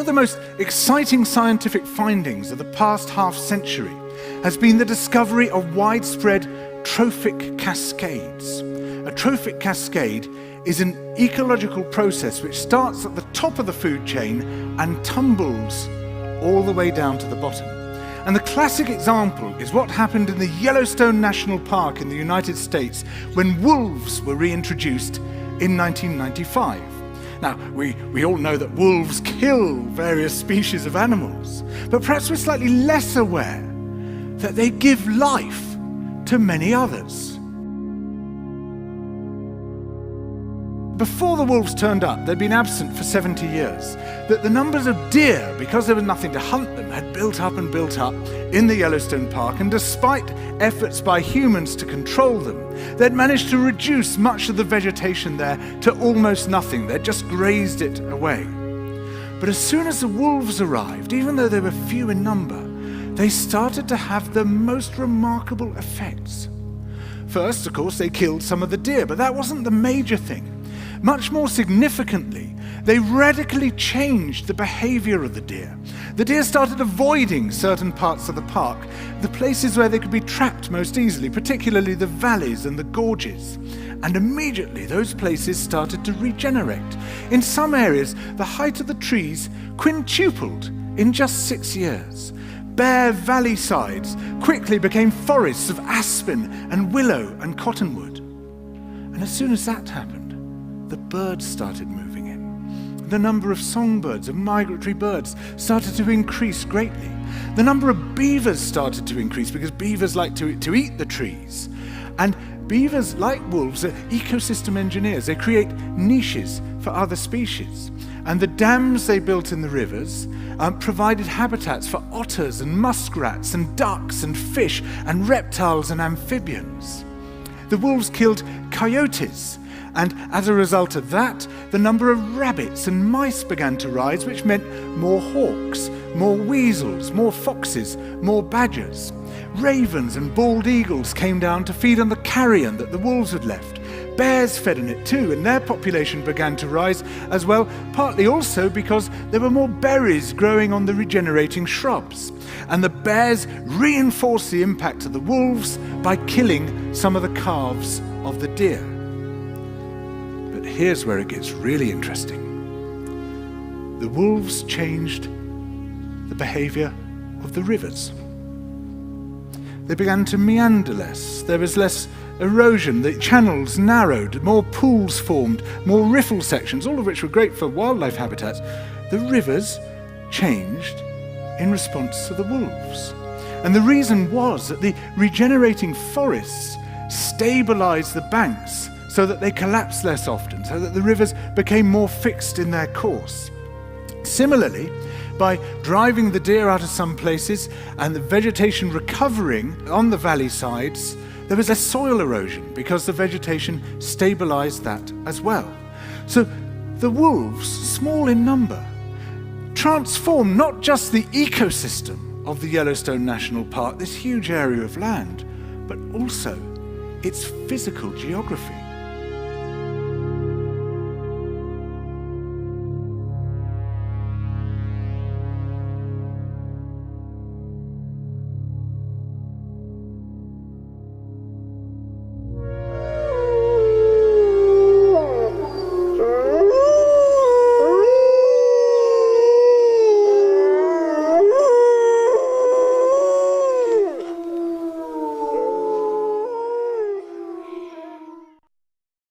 the most exciting scientific findings of the past half-century has been the discovery of widespread trophic cascades. A trophic cascade is an ecological process which starts at the top of the food chain and tumbles all the way down to the bottom. And the classic example is what happened in the Yellowstone National Park in the United States when wolves were reintroduced in 1995. Now, we all know that wolves kill various species of animals, but perhaps we're slightly less aware that they give life to many others. Before the wolves turned up, they'd been absent for 70 years, that the numbers of deer, because there was nothing to hunt them, had built up in the Yellowstone Park, and despite efforts by humans to control them, they'd managed to reduce much of the vegetation there to almost nothing. They'd just grazed it away. But as soon as the wolves arrived, even though they were few in number, they started to have the most remarkable effects. First, of course, they killed some of the deer, but that wasn't the major thing. Much more significantly, they radically changed the behavior of the deer. The deer started avoiding certain parts of the park, the places where they could be trapped most easily, particularly the valleys and the gorges. And immediately those places started to regenerate. In some areas, the height of the trees quintupled in just 6 years. Bare valley sides quickly became forests of aspen and willow and cottonwood. And as soon as that happened, the birds started moving in. The number of songbirds, of migratory birds, started to increase greatly. The number of beavers started to increase because beavers like to eat the trees. And beavers, like wolves, are ecosystem engineers. They create niches for other species. And the dams they built in the rivers provided habitats for otters and muskrats and ducks and fish and reptiles and amphibians. The wolves killed coyotes, and as a result of that, the number of rabbits and mice began to rise, which meant more hawks, more weasels, more foxes, more badgers. Ravens and bald eagles came down to feed on the carrion that the wolves had left. Bears fed on it too, and their population began to rise as well, partly also because there were more berries growing on the regenerating shrubs. And the bears reinforced the impact of the wolves by killing some of the calves of the deer. But here's where it gets really interesting. The wolves changed the behavior of the rivers. They began to meander less. There was less erosion. The channels narrowed, more pools formed, more riffle sections, all of which were great for wildlife habitats. The rivers changed in response to the wolves. And the reason was that the regenerating forests stabilized the banks so that they collapsed less often, so that the rivers became more fixed in their course. Similarly, by driving the deer out of some places and the vegetation recovering on the valley sides, there was less soil erosion because the vegetation stabilized that as well. So the wolves, small in number, transformed not just the ecosystem of the Yellowstone National Park, this huge area of land, but also its physical geography.